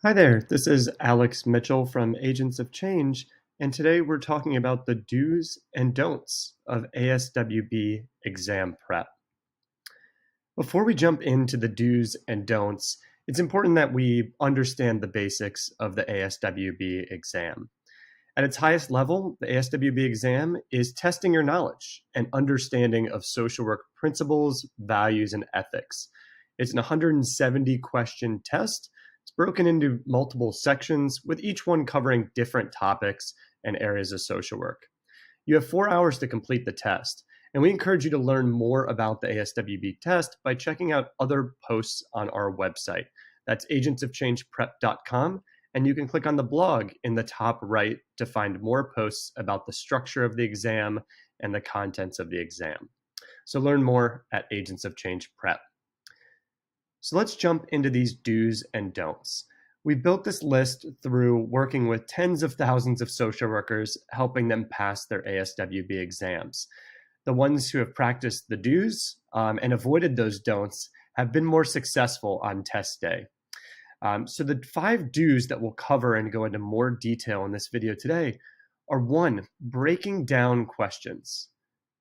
Hi there, this is Alex Mitchell from Agents of Change, and today we're talking about the do's and don'ts of ASWB exam prep. Before we jump into the do's and don'ts, it's important that we understand the basics of the ASWB exam. At its highest level, the ASWB exam is testing your knowledge and understanding of social work principles, values, and ethics. It's an 170 question test. It's broken into multiple sections, with each one covering different topics and areas of social work. You have 4 hours to complete the test, and we encourage you to learn more about the ASWB test by checking out other posts on our website. That's agentsofchangeprep.com, and you can click on the blog in the top right to find more posts about the structure of the exam and the contents of the exam. So learn more at Agents of Change Prep. So let's jump into these do's and don'ts. We built this list through working with tens of thousands of social workers, helping them pass their ASWB exams. The ones who have practiced the do's and avoided those don'ts have been more successful on test day. So the 5 do's that we'll cover and go into more detail in this video today are: 1, breaking down questions;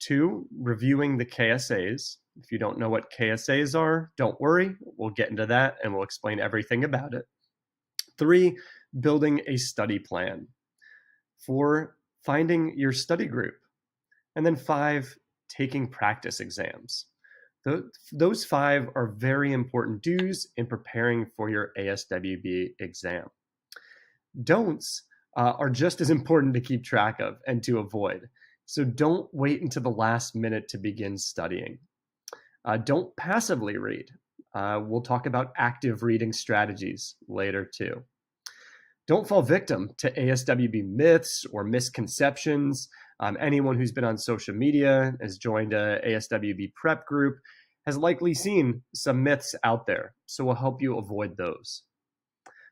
2, reviewing the KSAs. If you don't know what KSAs are, don't worry, we'll get into that and we'll explain everything about it. 3, building a study plan. 4, finding your study group. And then 5, taking practice exams. Those 5 are very important do's in preparing for your ASWB exam. Don'ts are just as important to keep track of and to avoid. So don't wait until the last minute to begin studying. Don't passively read. We'll talk about active reading strategies later too. Don't fall victim to ASWB myths or misconceptions. Anyone who's been on social media, has joined a ASWB prep group, has likely seen some myths out there, so we'll help you avoid those.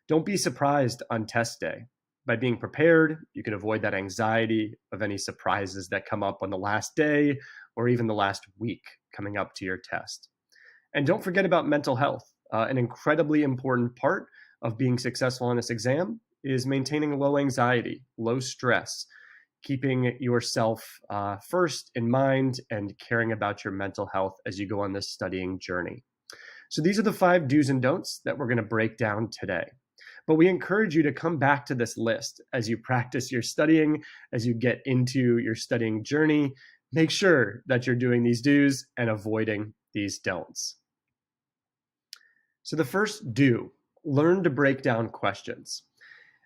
Don't be surprised on test day. By being prepared, you can avoid that anxiety of any surprises that come up on the last day or even the last week coming up to your test. And don't forget about mental health. An incredibly important part of being successful on this exam is maintaining low anxiety, low stress, keeping yourself first in mind and caring about your mental health as you go on this studying journey. So these are the 5 do's and don'ts that we're going to break down today. But we encourage you to come back to this list as you practice your studying, as you get into your studying journey. Make sure that you're doing these do's and avoiding these don'ts. So the first do: learn to break down questions.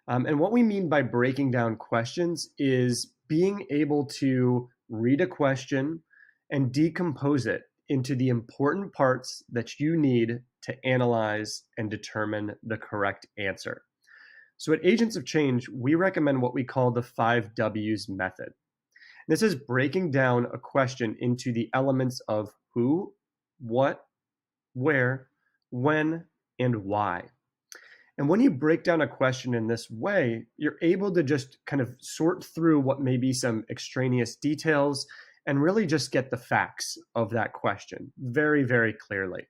And what we mean by breaking down questions is being able to read a question and decompose it into the important parts that you need to analyze and determine the correct answer. So at Agents of Change, we recommend what we call the 5 W's method. This is breaking down a question into the elements of who, what, where, when, and why. And when you break down a question in this way, you're able to just kind of sort through what may be some extraneous details and really just get the facts of that question very, very clearly.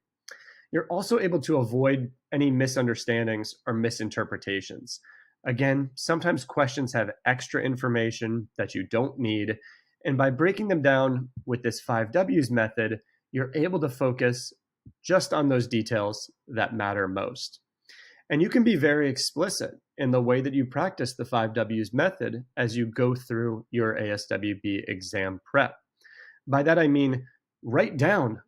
You're also able to avoid any misunderstandings or misinterpretations. Again, sometimes questions have extra information that you don't need, and by breaking them down with this 5 W's method, you're able to focus just on those details that matter most. And you can be very explicit in the way that you practice the 5 W's method as you go through your ASWB exam prep. By that I mean, write down,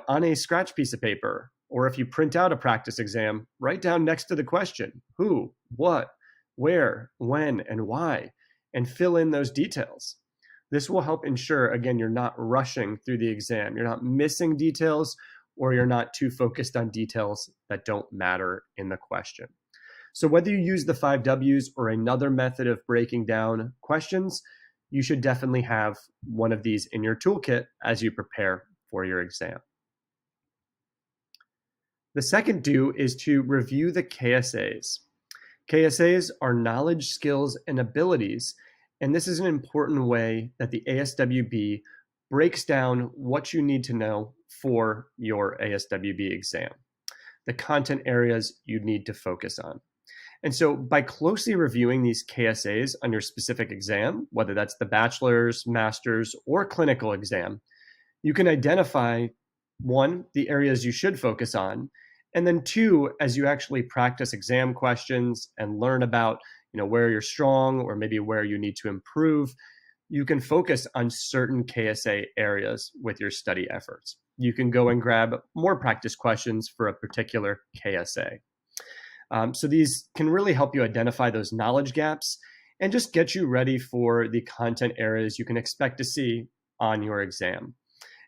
on a scratch piece of paper, or if you print out a practice exam, write down next to the question, who, what, where, when, and why, and fill in those details. This will help ensure, again, you're not rushing through the exam. You're not missing details, or you're not too focused on details that don't matter in the question. So whether you use the 5 W's or another method of breaking down questions, you should definitely have one of these in your toolkit as you prepare for your exam. The second do is to review the KSAs. KSAs are knowledge, skills, and abilities, and this is an important way that the ASWB breaks down what you need to know for your ASWB exam, the content areas you need to focus on. And so by closely reviewing these KSAs on your specific exam, whether that's the bachelor's, master's, or clinical exam, you can identify one, the areas you should focus on, and then two, as you actually practice exam questions and learn about, where you're strong or maybe where you need to improve, you can focus on certain KSA areas with your study efforts. You can go and grab more practice questions for a particular KSA. So these can really help you identify those knowledge gaps and just get you ready for the content areas you can expect to see on your exam.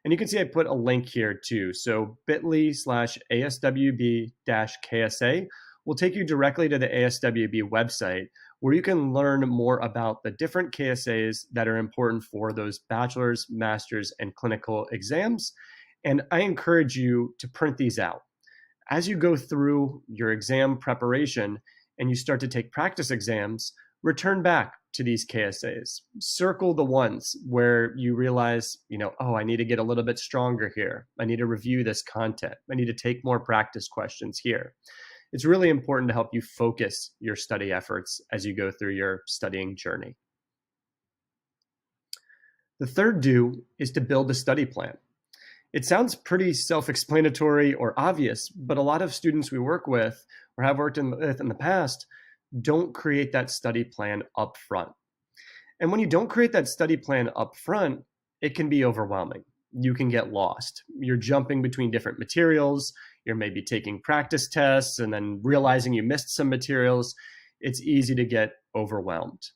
And you can see I put a link here too. So bit.ly/ASWB-KSA will take you directly to the ASWB website where you can learn more about the different KSAs that are important for those bachelor's, master's, and clinical exams. And I encourage you to print these out. As you go through your exam preparation and you start to take practice exams, return back to these KSAs. Circle the ones where you realize, I need to get a little bit stronger here. I need to review this content. I need to take more practice questions here. It's really important to help you focus your study efforts as you go through your studying journey. The third do is to build a study plan. It sounds pretty self-explanatory or obvious, but a lot of students we work with or have worked with in the past don't create that study plan up front. And when you don't create that study plan up front, it can be overwhelming. You can get lost. You're jumping between different materials. You're maybe taking practice tests and then realizing you missed some materials. It's easy to get overwhelmed.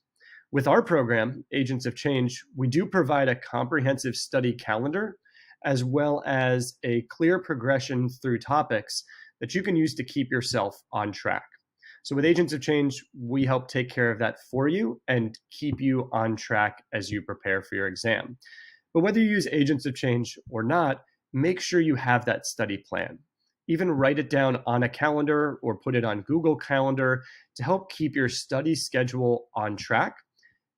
With our program, Agents of Change, we do provide a comprehensive study calendar as well as a clear progression through topics that you can use to keep yourself on track. So with Agents of Change, we help take care of that for you and keep you on track as you prepare for your exam. But whether you use Agents of Change or not, make sure you have that study plan. Even write it down on a calendar or put it on Google Calendar to help keep your study schedule on track,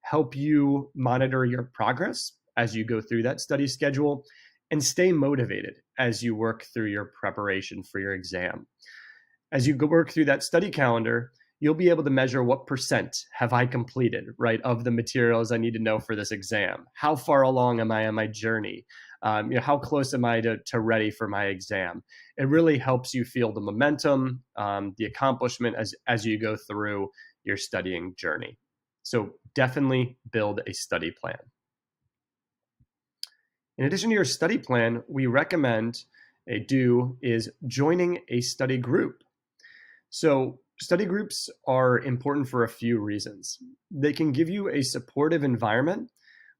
help you monitor your progress as you go through that study schedule, and stay motivated as you work through your preparation for your exam. As you work through that study calendar, you'll be able to measure what percent have I completed, right, of the materials I need to know for this exam. How far along am I on my journey? How close am I to ready for my exam? It really helps you feel the momentum, the accomplishment as you go through your studying journey. So definitely build a study plan. In addition to your study plan, we recommend a do is joining a study group. So study groups are important for a few reasons. They can give you a supportive environment,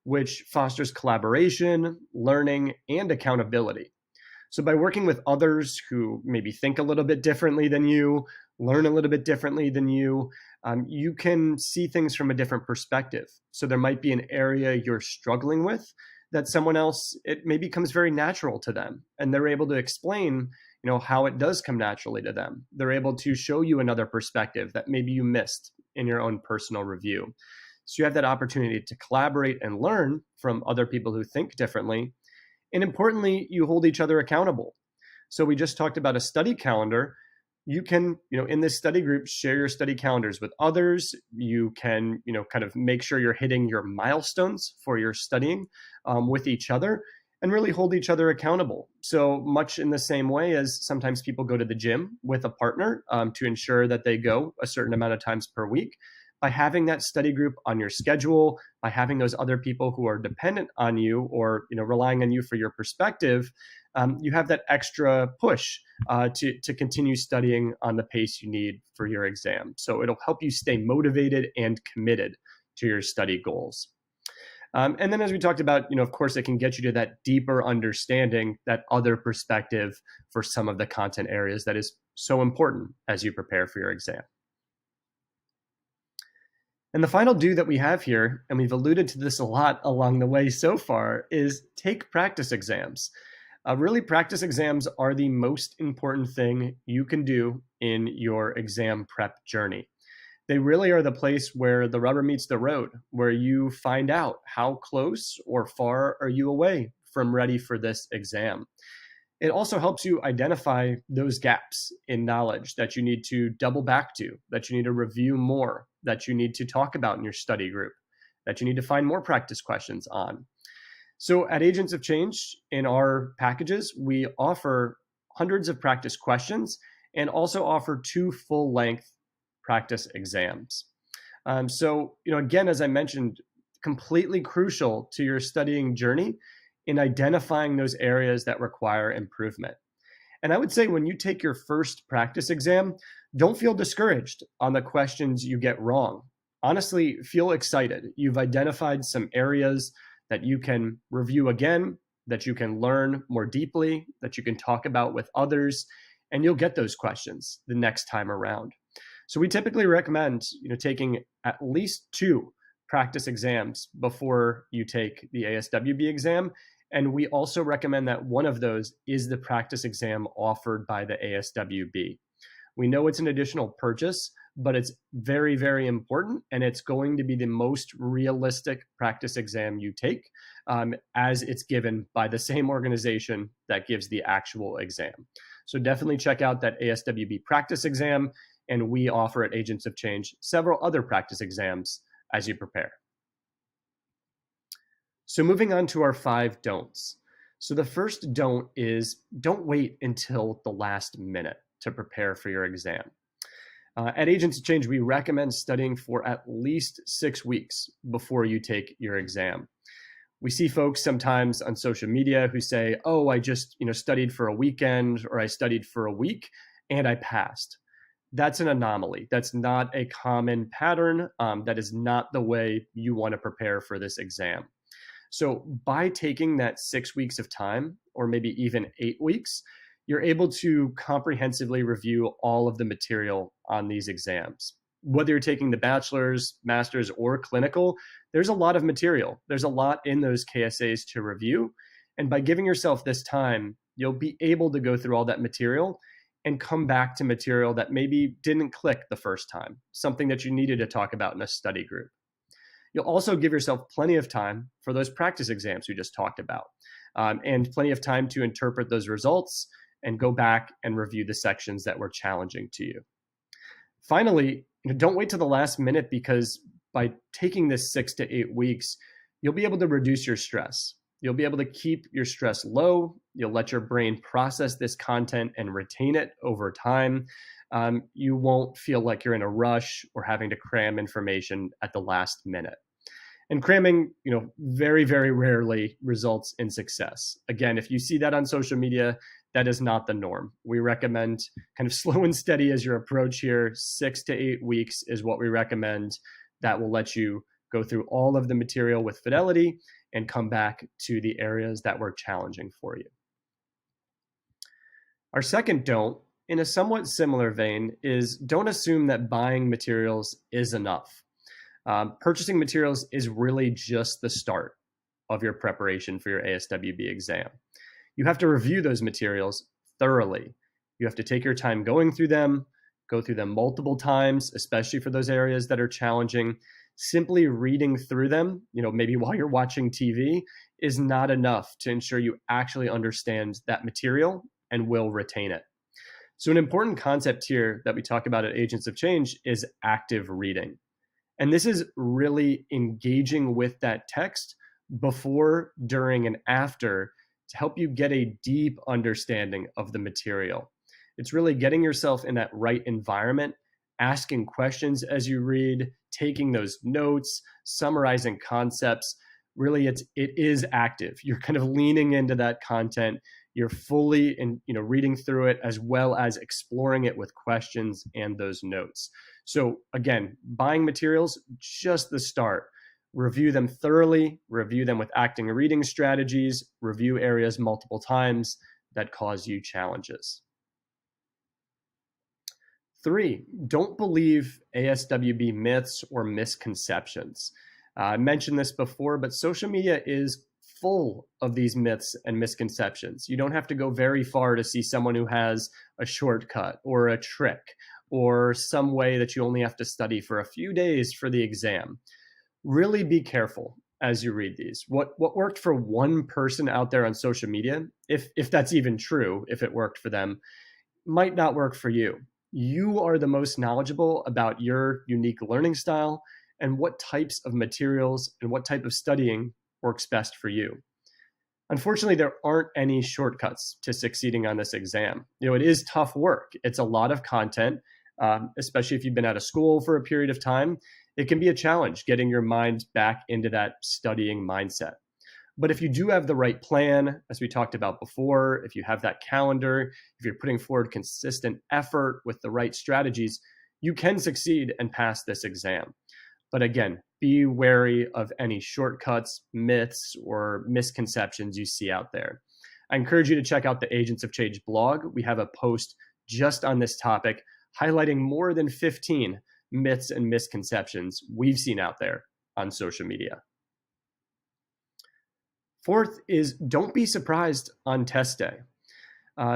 which fosters collaboration, learning, and accountability. So by working with others who maybe think a little bit differently than you, learn a little bit differently than you, you can see things from a different perspective. So there might be an area you're struggling with that someone else, it maybe comes very natural to them, and they're able to explain how it does come naturally to them. They're able to show you another perspective that maybe you missed in your own personal review. So you have that opportunity to collaborate and learn from other people who think differently. And importantly, you hold each other accountable. So we just talked about a study calendar. You can, in this study group, share your study calendars with others. You can, kind of make sure you're hitting your milestones for your studying with each other and really hold each other accountable. So much in the same way as sometimes people go to the gym with a partner to ensure that they go a certain amount of times per week. By having that study group on your schedule, by having those other people who are dependent on you or relying on you for your perspective, you have that extra push to continue studying on the pace you need for your exam. So it'll help you stay motivated and committed to your study goals. And then as we talked about, of course, it can get you to that deeper understanding, that other perspective for some of the content areas that is so important as you prepare for your exam. And the final do that we have here, and we've alluded to this a lot along the way so far, is take practice exams. Really, practice exams are the most important thing you can do in your exam prep journey. They really are the place where the rubber meets the road, where you find out how close or far are you away from ready for this exam. It also helps you identify those gaps in knowledge that you need to double back to, that you need to review more, that you need to talk about in your study group, that you need to find more practice questions on. So at Agents of Change, in our packages, we offer hundreds of practice questions and also offer 2 full-length practice exams. Again, as I mentioned, completely crucial to your studying journey in identifying those areas that require improvement. And I would say when you take your first practice exam, don't feel discouraged on the questions you get wrong. Honestly, feel excited. You've identified some areas that you can review again, that you can learn more deeply, that you can talk about with others, and you'll get those questions the next time around. So we typically recommend, taking at least 2 practice exams before you take the ASWB exam. And we also recommend that one of those is the practice exam offered by the ASWB. We know it's an additional purchase, but it's very, very important, and it's going to be the most realistic practice exam you take, as it's given by the same organization that gives the actual exam. So definitely check out that ASWB practice exam, and we offer at Agents of Change several other practice exams as you prepare. So moving on to our 5 don'ts. So the first don't is don't wait until the last minute to prepare for your exam. At Agents of Change, we recommend studying for at least 6 weeks before you take your exam. We see folks sometimes on social media who say, oh, I just studied for a weekend, or I studied for a week and I passed. That's an anomaly. That's not a common pattern. That is not the way you want to prepare for this exam. So by taking that 6 weeks of time, or maybe even 8 weeks, you're able to comprehensively review all of the material on these exams. Whether you're taking the bachelor's, master's, or clinical, there's a lot of material. There's a lot in those KSAs to review. And by giving yourself this time, you'll be able to go through all that material and come back to material that maybe didn't click the first time, something that you needed to talk about in a study group. You'll also give yourself plenty of time for those practice exams we just talked about, and plenty of time to interpret those results and go back and review the sections that were challenging to you. Finally, don't wait to the last minute, because by taking this 6 to 8 weeks, you'll be able to reduce your stress. You'll be able to keep your stress low. You'll let your brain process this content and retain it over time. You won't feel like you're in a rush or having to cram information at the last minute. And cramming, very, very rarely results in success. Again, if you see that on social media, that is not the norm. We recommend kind of slow and steady as your approach here. 6 to 8 weeks is what we recommend. That will let you go through all of the material with fidelity and come back to the areas that were challenging for you. Our second don't, in a somewhat similar vein, is don't assume that buying materials is enough. Purchasing materials is really just the start of your preparation for your ASWB exam. You have to review those materials thoroughly. You have to take your time going through them, go through them multiple times, especially for those areas that are challenging. Simply reading through them, maybe while you're watching TV, is not enough to ensure you actually understand that material and will retain it. So an important concept here that we talk about at Agents of Change is active reading. And this is really engaging with that text before, during, and after to help you get a deep understanding of the material. It's really getting yourself in that right environment, asking questions as you read, taking those notes, summarizing concepts. Really, it is active. You're kind of leaning into that content. You're fully reading through it, as well as exploring it with questions and those notes. So again, buying materials, just the start. Review them thoroughly, review them with acting and reading strategies, review areas multiple times that cause you challenges. 3, don't believe ASWB myths or misconceptions. I mentioned this before, but social media is full of these myths and misconceptions. You don't have to go very far to see someone who has a shortcut or a trick or some way that you only have to study for a few days for the exam. Really be careful. as you read these. What worked for one person out there on social media, if that's even true, if it worked for them, might not work for you. You are the most knowledgeable about your unique learning style and what types of materials and what type of studying works best for you. Unfortunately, there aren't any shortcuts to succeeding on this exam. It is tough work. It's a lot of content, especially if you've been out of school for a period of time. It can be a challenge getting your mind back into that studying mindset. But if you do have the right plan, as we talked about before, if you have that calendar, if you're putting forward consistent effort with the right strategies, you can succeed and pass this exam. But again, be wary of any shortcuts, myths, or misconceptions you see out there. I encourage you to check out the Agents of Change blog. We have a post just on this topic highlighting more than 15 myths and misconceptions we've seen out there on social media. Fourth is don't be surprised on test day.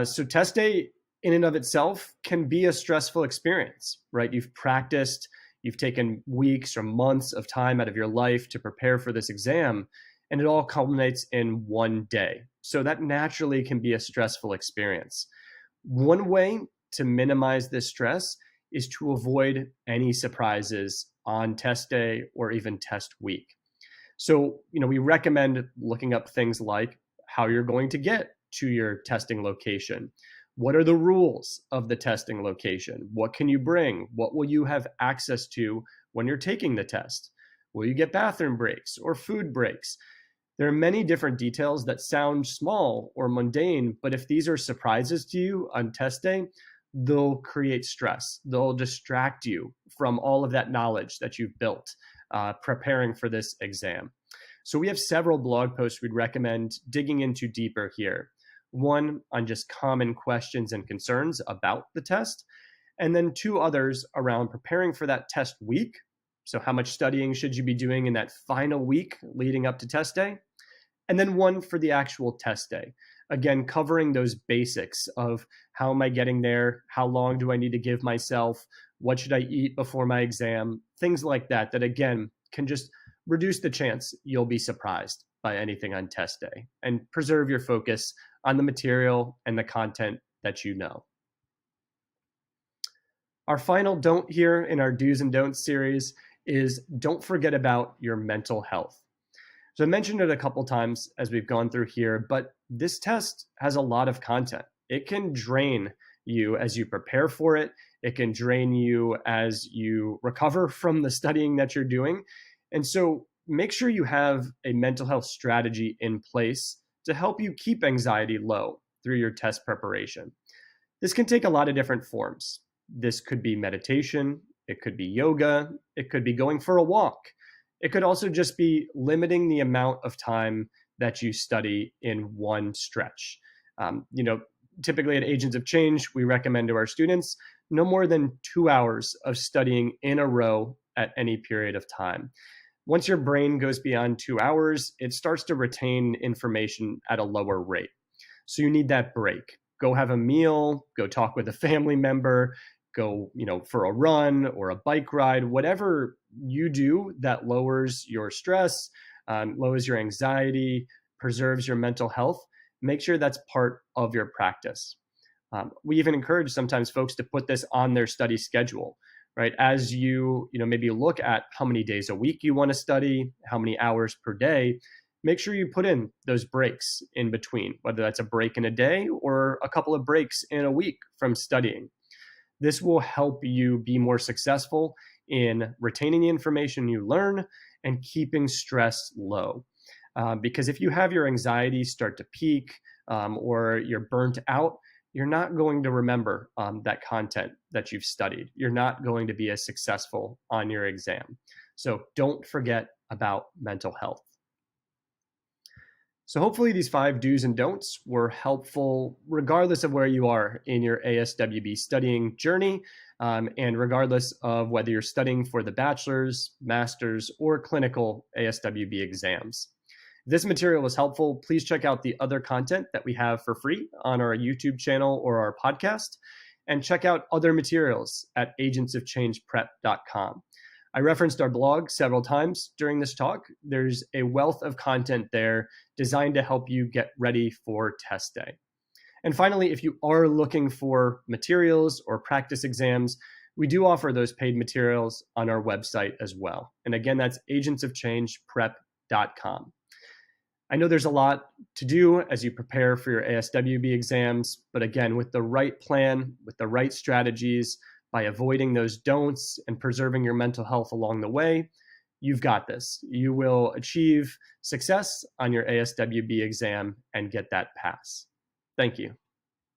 So test day in and of itself can be a stressful experience, right? You've practiced, you've taken weeks or months of time out of your life to prepare for this exam, and it all culminates in one day. So that naturally can be a stressful experience. One way to minimize this stress is to avoid any surprises on test day or even test week. So, we recommend looking up things like how you're going to get to your testing location. What are the rules of the testing location? What can you bring? What will you have access to when you're taking the test? Will you get bathroom breaks or food breaks? There are many different details that sound small or mundane, but if these are surprises to you on test day, they'll create stress. They'll distract you from all of that knowledge that you've built preparing for this exam. So we have several blog posts we'd recommend digging into deeper here. One on just common questions and concerns about the test, and then two others around preparing for that test week. So how much studying should you be doing in that final week leading up to test day? And then one for the actual test day. Again, covering those basics of how am I getting there? How long do I need to give myself? What should I eat before my exam? Things like that, that again, can just reduce the chance you'll be surprised by anything on test day and preserve your focus on the material and the content that you know. Our final don't here in our do's and don'ts series is don't forget about your mental health. So I mentioned it a couple times as we've gone through here, but this test has a lot of content. It can drain you as you prepare for it. It can drain you as you recover from the studying that you're doing. And so make sure you have a mental health strategy in place to help you keep anxiety low through your test preparation. This can take a lot of different forms. This could be meditation, it could be yoga, it could be going for a walk. It could also just be limiting the amount of time that you study in one stretch. Typically at Agents of Change, we recommend to our students no more than 2 hours of studying in a row at any period of time. Once your brain goes beyond 2 hours, it starts to retain information at a lower rate. So you need that break. Go have a meal, go talk with a family member, go, for a run or a bike ride, whatever you do that lowers your stress, lowers your anxiety, preserves your mental health. Make sure that's part of your practice. We even encourage sometimes folks to put this on their study schedule, right? As you maybe look at how many days a week you want to study, how many hours per day, make sure you put in those breaks in between, whether that's a break in a day or a couple of breaks in a week from studying. This will help you be more successful in retaining the information you learn and keeping stress low. Because if you have your anxiety start to peak or you're burnt out, you're not going to remember that content that you've studied. You're not going to be as successful on your exam. So don't forget about mental health. So hopefully these 5 do's and don'ts were helpful regardless of where you are in your ASWB studying journey and regardless of whether you're studying for the bachelor's, master's, or clinical ASWB exams. If this material was helpful, please check out the other content that we have for free on our YouTube channel or our podcast, and check out other materials at agentsofchangeprep.com. I referenced our blog several times during this talk. There's a wealth of content there designed to help you get ready for test day. And finally, if you are looking for materials or practice exams, we do offer those paid materials on our website as well. And again, that's agentsofchangeprep.com. I know there's a lot to do as you prepare for your ASWB exams, but again, with the right plan, with the right strategies, by avoiding those don'ts and preserving your mental health along the way, you've got this. You will achieve success on your ASWB exam and get that pass. Thank you.